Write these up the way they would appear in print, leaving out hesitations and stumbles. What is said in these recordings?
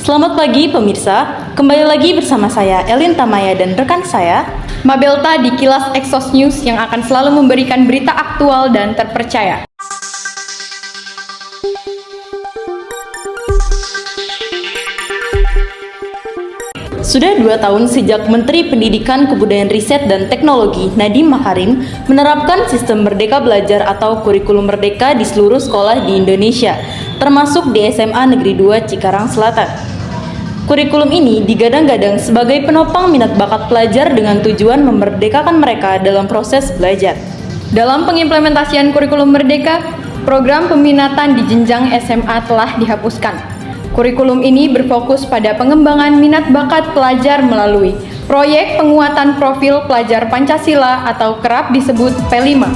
Selamat pagi pemirsa, kembali lagi bersama saya Elin Tamaya dan rekan saya Mabelta di Kilas Exos News yang akan selalu memberikan berita aktual dan terpercaya. Sudah 2 tahun sejak Menteri Pendidikan, Kebudayaan Riset dan Teknologi Nadiem Makarim menerapkan sistem Merdeka Belajar atau kurikulum Merdeka di seluruh sekolah di Indonesia, termasuk di SMA Negeri 2 Cikarang Selatan. Kurikulum ini digadang-gadang sebagai penopang minat bakat pelajar dengan tujuan memerdekakan mereka dalam proses belajar. Dalam pengimplementasian kurikulum Merdeka, program peminatan di jenjang SMA telah dihapuskan. Kurikulum ini berfokus pada pengembangan minat bakat pelajar melalui proyek penguatan profil pelajar Pancasila atau kerap disebut P5.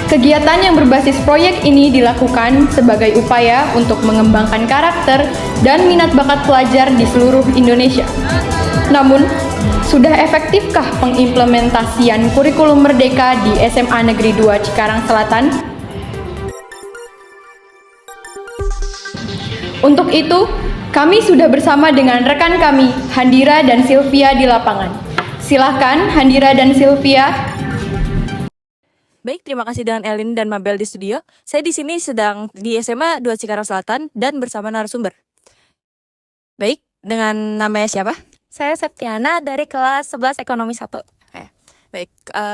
Kegiatan yang berbasis proyek ini dilakukan sebagai upaya untuk mengembangkan karakter dan minat bakat pelajar di seluruh Indonesia. Namun, sudah efektifkah pengimplementasian kurikulum Merdeka di SMA Negeri 2 Cikarang Selatan? Untuk itu, kami sudah bersama dengan rekan kami, Handira dan Sylvia di lapangan. Silahkan Handira dan Sylvia. Baik, terima kasih dengan Elin dan Mabel di studio. Saya di sini sedang di SMA 2 Cikarang Selatan dan bersama narasumber. Baik, dengan namanya siapa? Saya Septiana dari kelas 11 Ekonomi 1. Baik,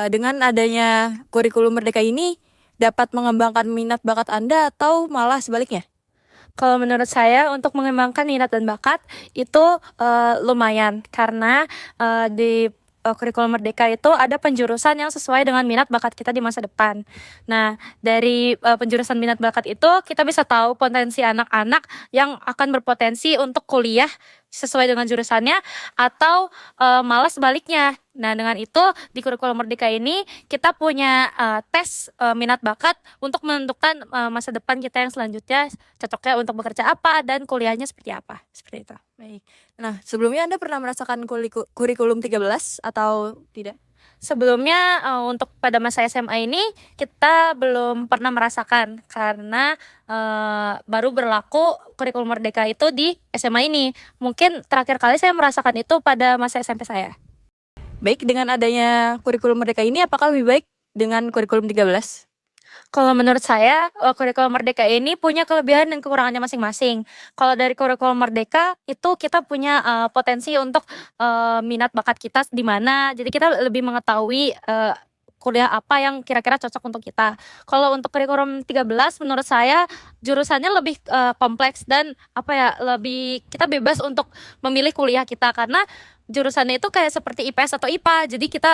dengan adanya kurikulum Merdeka ini dapat mengembangkan minat bakat Anda atau malah sebaliknya? Kalau menurut saya untuk mengembangkan minat dan bakat itu lumayan karena di kurikulum Merdeka itu ada penjurusan yang sesuai dengan minat bakat kita di masa depan. Nah, dari penjurusan minat bakat itu kita bisa tahu potensi anak-anak yang akan berpotensi untuk kuliah sesuai dengan jurusannya atau malah sebaliknya. Nah, dengan itu di kurikulum Merdeka ini kita punya tes minat bakat untuk menentukan masa depan kita yang selanjutnya cocoknya untuk bekerja apa dan kuliahnya seperti apa. Seperti itu. Baik. Nah, sebelumnya Anda pernah merasakan kurikulum 13 atau tidak? Sebelumnya untuk pada masa SMA ini kita belum pernah merasakan karena baru berlaku kurikulum Merdeka itu di SMA ini. Mungkin terakhir kali saya merasakan itu pada masa SMP saya. Baik, dengan adanya kurikulum Merdeka ini apakah lebih baik dengan kurikulum 13? Kalau menurut saya, kurikulum Merdeka ini punya kelebihan dan kekurangannya masing-masing. Kalau dari kurikulum Merdeka itu kita punya potensi untuk minat bakat kita di mana, jadi kita lebih mengetahui kuliah apa yang kira-kira cocok untuk kita. Kalau untuk kurikulum 13 menurut saya jurusannya lebih kompleks dan lebih kita bebas untuk memilih kuliah kita karena jurusannya itu kayak seperti IPS atau IPA. Jadi kita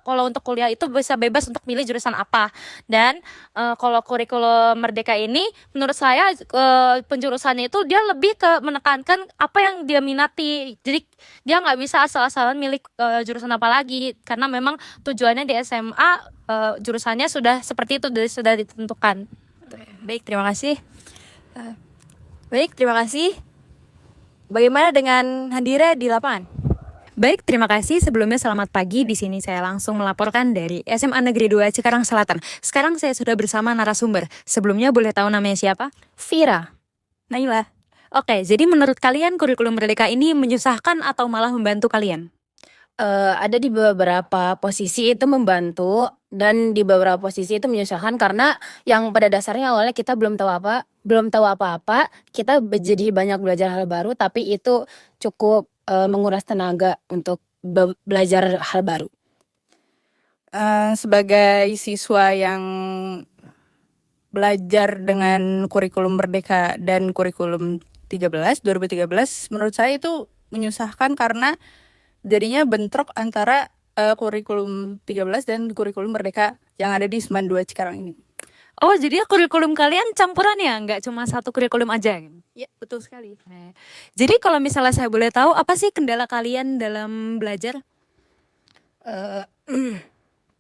kalau untuk kuliah itu bisa bebas untuk milih jurusan apa. Dan kalau kurikulum Merdeka ini menurut saya penjurusannya itu dia lebih ke menekankan apa yang dia minati. Jadi dia nggak bisa asal-asalan milih jurusan apa lagi karena memang tujuannya di SMA jurusannya sudah seperti itu, sudah ditentukan. Baik, terima kasih. Baik, terima kasih. Bagaimana dengan Handira di lapangan? Baik, terima kasih. Sebelumnya selamat pagi. Di sini saya langsung melaporkan dari SMA Negeri 2 Cikarang Selatan. Sekarang saya sudah bersama narasumber. Sebelumnya boleh tahu namanya siapa? Vira. Naila. Oke, jadi menurut kalian kurikulum Merdeka ini menyusahkan atau malah membantu kalian? Ada di beberapa posisi itu membantu dan di beberapa posisi itu menyusahkan karena yang pada dasarnya awalnya kita belum tahu apa-apa, kita jadi banyak belajar hal baru tapi itu cukup menguras tenaga untuk belajar hal baru. Sebagai siswa yang belajar dengan kurikulum Merdeka dan kurikulum 2013, menurut saya itu menyusahkan karena jadinya bentrok antara kurikulum 13 dan kurikulum Merdeka yang ada di SMAN 2 Cikarang ini. Oh, jadi kurikulum kalian campuran ya? Nggak cuma satu kurikulum aja? Ya, betul sekali. Jadi kalau misalnya saya boleh tahu, apa sih kendala kalian dalam belajar?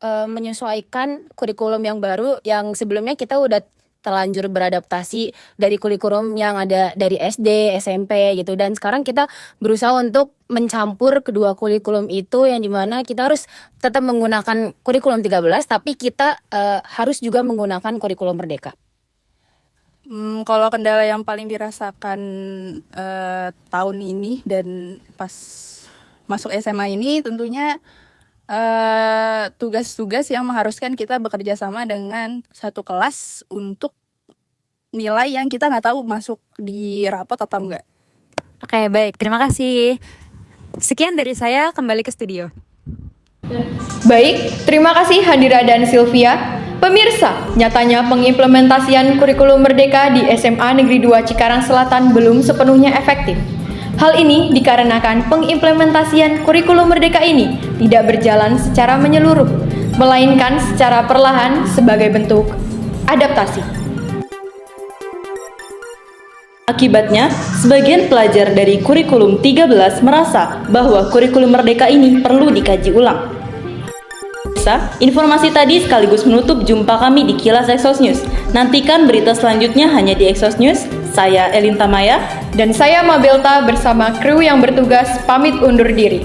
Menyesuaikan kurikulum yang baru yang sebelumnya kita udah terlanjur beradaptasi dari kurikulum yang ada dari SD, SMP gitu, dan sekarang kita berusaha untuk mencampur kedua kurikulum itu yang dimana kita harus tetap menggunakan kurikulum 13 tapi kita harus juga menggunakan kurikulum Merdeka. Kalau kendala yang paling dirasakan tahun ini dan pas masuk SMA ini tentunya tugas-tugas yang mengharuskan kita bekerja sama dengan satu kelas untuk nilai yang kita nggak tahu masuk di rapot atau enggak. Oke, baik. Terima kasih. Sekian dari saya, kembali ke studio. Baik, terima kasih Hadira dan Sylvia. Pemirsa, nyatanya pengimplementasian kurikulum merdeka di SMA Negeri 2 Cikarang Selatan belum sepenuhnya efektif. Hal ini dikarenakan pengimplementasian kurikulum merdeka ini tidak berjalan secara menyeluruh, melainkan secara perlahan sebagai bentuk adaptasi. Akibatnya, sebagian pelajar dari kurikulum 13 merasa bahwa kurikulum merdeka ini perlu dikaji ulang. Informasi tadi sekaligus menutup jumpa kami di Kilas Exos News. Nantikan berita selanjutnya hanya di Exos News. Saya Elinta Maya Dan saya Mabelta bersama kru yang bertugas pamit undur diri.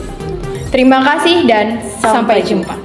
Terima kasih dan sampai jumpa.